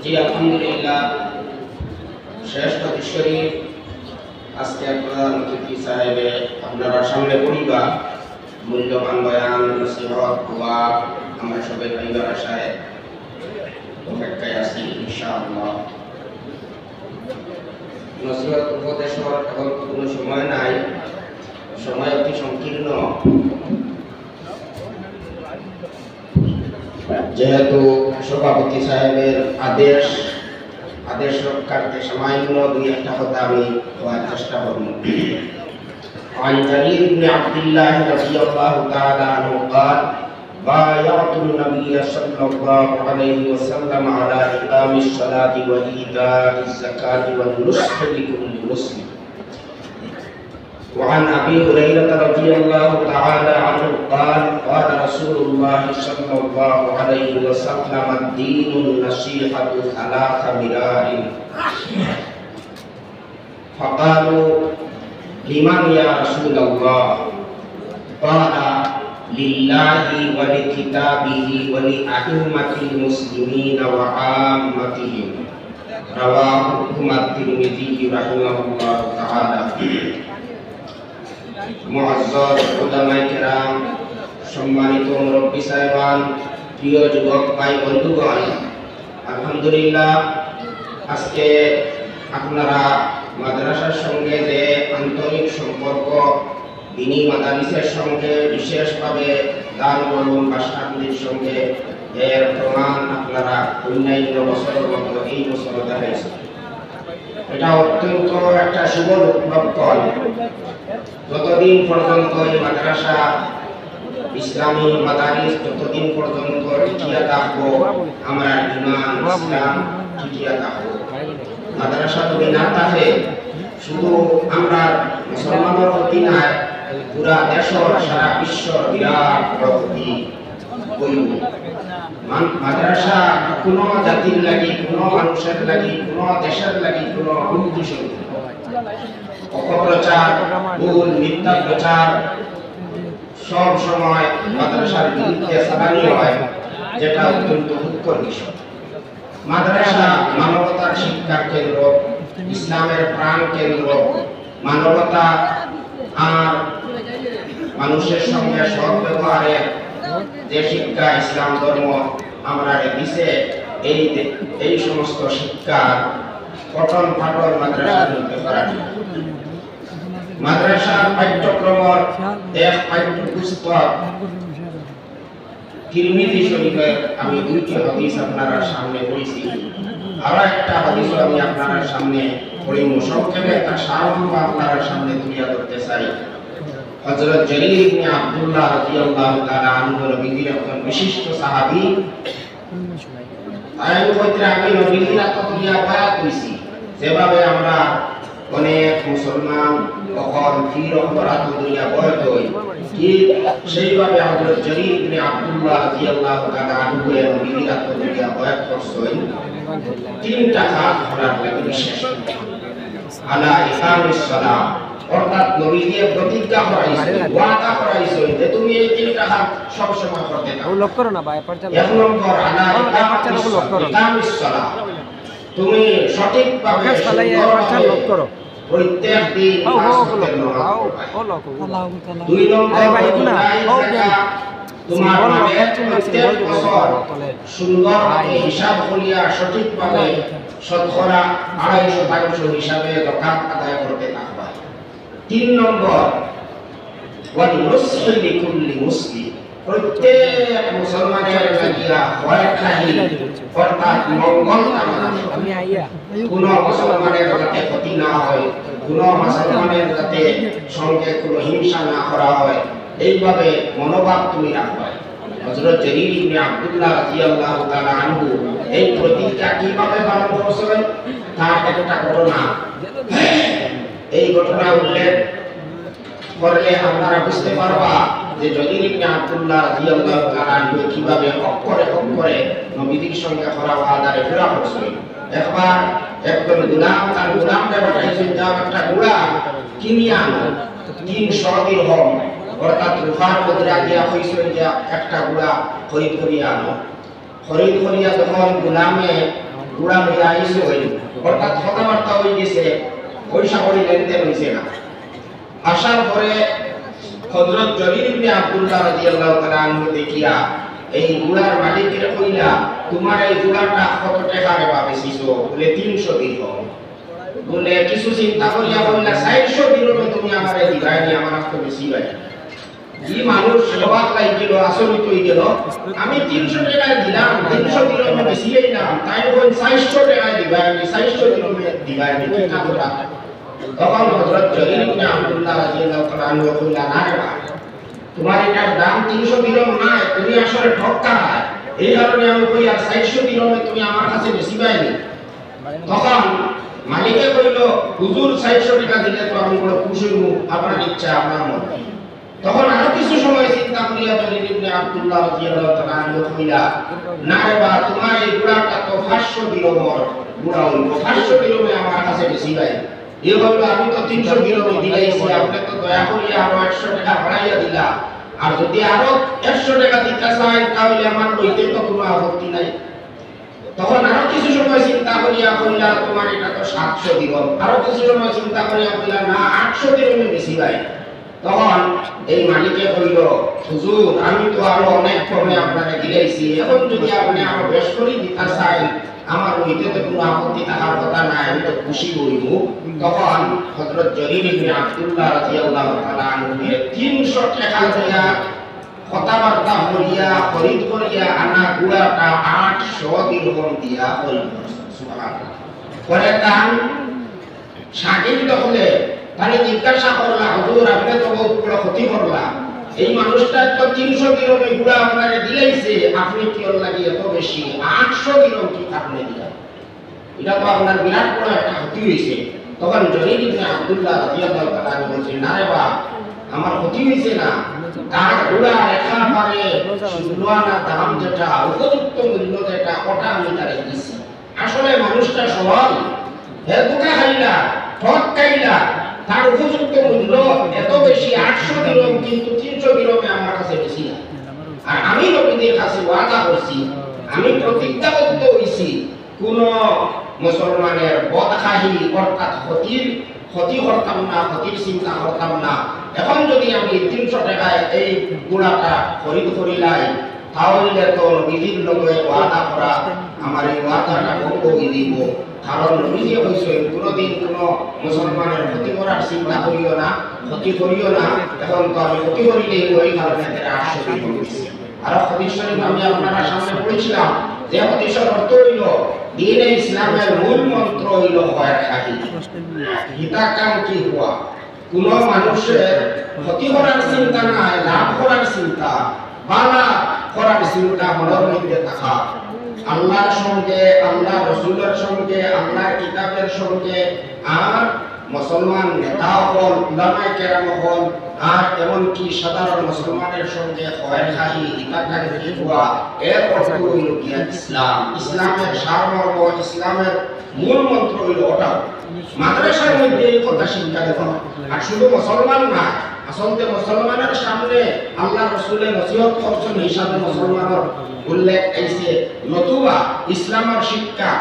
জি আলহামদুলিল্লাহ শেষ হাদিস শরীফ আজকে প্রধান অতিথি সাহেবে আপনারা সামনে পড়িবা মূল্যবান বয়ান নসিহত দোয়া আমরা সবাই ভাইবার আশায় অপেক্ষায় আছি ইনশাআল্লাহ। নসিহত উপদেশের এখন কোনো সময় নাই, সময় অতি সংকীর্ণ। যেহেতু সভাপতি সাহেবের আদেশ রক্ষার্থে সামান্য দুই একটা কথা আমি বলার চেষ্টা করব। عن جرير بن عبد الله رضي الله تعالى عنه قال بايعت النبي صلى الله عليه وسلم على إقام الصلاة وإيتاء الزكاة والنصح لكل مسلم. وعن أبي هريرة رضي الله تعالى عنه قال قال رسول الله صلى الله عليه وسلم الدين النصيحة ثلاث مراء. فقالوا لمن يا رسول الله؟ قال لله ولكتابه ولأئمة المسلمين وعامتهم. رواه الترمذي رحمه الله تعالى. মুআজ্জাজ উলামায়ে কেরাম, সম্মানিত মুরব্বী সাহেবান, প্রিয় যুবক ভাই বন্ধুগণ, আলহামদুলিল্লাহ আজকে আপনারা মাদ্রাসার সঙ্গে যে আন্তরিক সম্পর্ক দ্বীনি মাদারিসের সঙ্গে বিশেষভাবে দারুল উলুম বাসাখালীর সঙ্গে এর প্রমাণ আপনারা অন্যান্য বছরের মতো এই বছরও দেখাইছেন। এটা অত্যন্ত একটা শুভ লক্ষণ। যতদিন পর্যন্ত এই মাদ্রাসা ইসলামী মাদারিস যতদিন পর্যন্ত টিকিয়ে থাকবো, আমরা ঈমান ইসলাম টিকিয়ে থাকবো। মাদ্রাসা যদি না থাকে, শুধু আমরা মুসলমানের প্রতি নয়, পুরা দেশের সারা বিশ্বর বিরাট প্রগতি হইব। মাদ্রাসা কোনো জাতির লাগি, কোনো মানুষের লাগি, কোনো দেশের লাগি কোনো উদ্দেশ্য অপপ্রচার, ভুল মিথ্যা প্রচার সব সময় মাদ্রাসার বিরুদ্ধে চালানো হয়, যেটা অত্যন্ত দুঃখের বিষয়। মাদ্রাসা মানবতার শিক্ষার কেন্দ্র, ইসলামের প্রাণ কেন্দ্র। মানবতা আর মানুষের সঙ্গে সৎ ব্যবহারের যে শিক্ষা ইসলাম ধর্ম আমরা দিছে, এই সমস্ত শিক্ষার পঠন পাঠন মাদ্রাসার মধ্যে করা। মাদ্রাসার পাঠ্যক্রমের এক পাঠ্যপুস্তক তিরমিজি শরীফের আমি দুইটি হাদিস আপনার সামনে পড়েছি, আরো একটা হাদিস আমি আপনার সামনে পড়িব। সংক্ষেপে একটা সারমর্ম আপনার সামনে তুলে ধরতে চাই। হযরত জরীর ইবনে আব্দুল্লাহ রাদিয়াল্লাহু তাআলা আনহু নবীর একজন বিশিষ্ট সাহাবী। আমি নবীর আত্মীয়া বায়াত হইছি, যেভাবে আমরা অনেক মুসলমান তখন ফির অপরাধ দুনিয়া বয়ত হই, ঠিক সেইভাবে হযরত জরীর ইবনে আব্দুল্লাহ রাদিয়াল্লাহু তাআলা আনহু নবীর আত্মীয়া বায়াত করছেন তিনটা কাজ করার লাগে বিশেষ। আলা ইকামিস সালাহ, অর্থাৎ নবী দিয়ে প্রতিজ্ঞা করাইছেন, ওয়াদা করাইছেন যে তুমি এই তিনটা কাজ সব সময় করতে থাকো। লক করো না ভাই, পড়তে এক নম্বর আলা ইকামিস সালাহ, তুমি সঠিকভাবে লক করো প্রত্যেক দিন দুই নম্বর তোমার প্রত্যেক বছর সুন্দর হিসাব করিয়া সঠিকভাবে শতকরা 250% হিসাবে যাকাত আদায় করতে থাকবা। তিন নম্বর ওয়ান নুসহি লিকুল্লি মুসলিম, প্রত্যেক মুসলমানের লাগিয়া ওয়াইখাহি অর্থাৎ মঙ্গল কামনা, কোন মুসলমানের যাতে ক্ষতি না হয়, কোন মুসলমানের যাতে সঙ্গে কোনো হিংসা না করা হয়, এইভাবে মনোভাব তুমি রাখবা। হযরত জরীর ইবনে আব্দুল্লাহ রাদিয়াল্লাহু তাআলা আনহু এই প্রতিজ্ঞা কিভাবে পালন করেছিলেন তার একটা ঘটনা, এই ঘটনা উল্লেখ করলে আপনারা বুঝতে পারবা যে জরীর ইবনে আব্দুল্লাহ রাদিয়াল্লাহু তাআলা আনহু কিভাবে অক্ষরে অক্ষরে নবীর সঙ্গে করা ওয়াদারে পুরা করেছিলেন। একবার একজন গোলাম তার গোলামকে পাঠাইছেন, যাও একটা ঘোড়া কিনিয়ে আনো 300 দিরহাম, অর্থাৎ রূপার মুদ্রা দিয়া হইছেন যে একটা ঘোড়া খরিদ করিয়া আনো। খরিদ করিয়া তখন গুলামে গুড়া হইয়া আইসে হইল, অর্থাৎ কথাবার্তা হয়ে গেছে, পয়সা করি লেনদেন হয়েছে না। আসার পরে হযরত জরির ইবনে আব্দুল্লাহ রাদিয়াল্লাহু তাআলা আনহু দেখিয়া এই গুড়ার মালিকের কইলা, তোমার এই গুড়াটা কত টাকা রে বেচিছো? বলে 300 দিরহাম। বলে কিছু চিন্তা করিয়া বললা 400 দিরহামে তুমি আমারে দিবাইনি, আমার তো বেশি ভাই। এই মানুষ অবাক লাগিল, আচরিত হয়ে গেল। আমি 300 টাকায় দিলাম, 300 দিরহামে বেচিয়েই না, তাই বল 400 টাকায় দিবাইনি, 400 দিরহামে দিবাইনি, কি না কথা। তখন হযরত জরির ইবনে আব্দুল্লাহ রাদিয়াল্লাহু তাআলা আনহু কইলা, না রে ভাই, তোমার এটার দাম 300 দিরহাম না, তুমি আসলে ঠক্কা। এই কারণে আমি কই আর 400 দিরহামে তুমি আমার কাছে বেশি পাইনি। তখন মালিকে কইল, হুজুর 400 টাকা দিলে তো আমি বড় খুশি হইব, আপনার ইচ্ছা আপনার মত। তখন আরো কিছু সময় চিন্তা করিয়া জরির ইবনে আব্দুল্লাহ রাদিয়াল্লাহু তাআলা আনহু কইলা, না রে ভাই, তোমার এই গুড়াটা তো 500 দিরহামের গুড়া হইব, 500 দিরহামে আমার কাছে বেশি পাই। এই বলল, আমি তো 300 দিরহামে দিলাইছি, আপনি তো দয়া করিয়া আরো 100 টাকা বাড়াইয়া দিলা, আর যদি আরো 100 টাকা দিতে চাই তাহলে আমার কইতে তো কোনো আপত্তি নাই। তখন আরো কিছু সময় চিন্তা করিয়া কইলা, তোমার এটা তো 700 দিরহাম। আরো কিছু সময় চিন্তা করিয়া কইলা, না 800 দিরহামে বেশি ভাই। তখন এই মালিকে কইল, হুজুর আমি তো আরো অনেক কমে আপনাকে দিলাইছি, এখন যদি আপনি আরো বেশ করে দিতে চাই আমার হইতে তো কোনো আপত্তি থাকার কথা নাই, আমি তো খুশি হইব। তখন হযরত জরির ইবনে আব্দুল্লাহ রাদিয়াল্লাহু তাআলা আনহু 300 টাকা দিয়া কথাবার্তা করিয়া খরিদ করিয়া আনা গুড়াটা 800 দিরহাম দিয়া খরিদ করছে। সুবহানাল্লাহ। পরে দাম শাকিল হলে তাহলে জিজ্ঞাসা করলা, হুজুর আপনি তো বহুত বড় ক্ষতি করলা, এই মানুষটা তো 300 দিরহামে গুড়া আপনাকে দিলাইছে, আপনি কি ওর লাগি এত বেশি 800 দিরহাম কি আপনি দিলেন? এটা তো আপনার বিরাট বড় একটা ক্ষতি হয়েছে। তখন জরির ইবনে আব্দুল্লাহ রাদিয়াল্লাহু তাআলা বলছে, না রে বাপ, আমার ক্ষতি হয়েছে না, তার গুড়া একেবারে সুলওয়ানা দাম যেটা উপযুক্ত মূল্য যেটা ওটা আমি তারে দিছি। আসলে মানুষটা সরল, হে ধোঁকা খাইলা, ঠক খাইলা, তার উপযুক্ত মূল্য এত বেশি 800 দিরহাম, কিন্তু 300 দিরহামে আমার কাছে বেশি না। আর আমি নবীদের কাছে ওয়াদা করছি, আমি প্রতিজ্ঞাবদ্ধ হইছি, কোন মুসলমানের বদখাহি অর্থাৎ ক্ষতি করতাম না, ক্ষতির চিন্তা করতাম না। এখন যদি আমি 300 টাকায় এই গুড়াটা খরিদ করিলাই, তাহলে তো নবীজির লগে ওয়াদা করা আমার এই ওয়াদাটা ভঙ্গ হয়ে দিব। কারণ নবীজি কইছেন, কোনদিন কোন মুসলমানের ক্ষতি করার চিন্তা করিও না, ক্ষতি করিও না। এখন তো আমি ক্ষতি করিলেই ওই কারণে 800 দিরহাম দিছি। আর হাদিস শরীফ আমি আপনাদের সামনে পড়েছিলাম, যে হাদিসের অর্থ হইল দ্বীনে ইসলামের মূল মন্ত্র হইল খয়রখাহি, হিতাকাঙ্ক্ষী হওয়া। কোন মানুষের ক্ষতি করার চিন্তা নাই, লাভ করার চিন্তা, ভালো করার চিন্তা মনের মধ্যে থাকা। আল্লাহর সঙ্গে, আল্লাহ রাসূলের সঙ্গে, আল্লাহর কিতাবের সঙ্গে, আর মুসলমান নেতা হল, উলামায়ে কেরাম হল, আর এমনকি সাধারণ মুসলমানের সঙ্গে খয়রখাহি, হিতাকাঙ্ক্ষী হওয়া, এর অর্থ হইল ইসলাম। ইসলামের সারমর্ম, ইসলামের মূল মন্ত্র হইল ওটা। মাদ্রাসার মধ্যে এই কথা শিক্ষা দেওয়া হয়। আর শুধু মুসলমান না, আসলে মুসলমানের সামনে আল্লাহ রাসূলের নসিহত করছেন হিসাবে মুসলমানের উল্লেখ আইছে, নতুবা ইসলামের শিক্ষা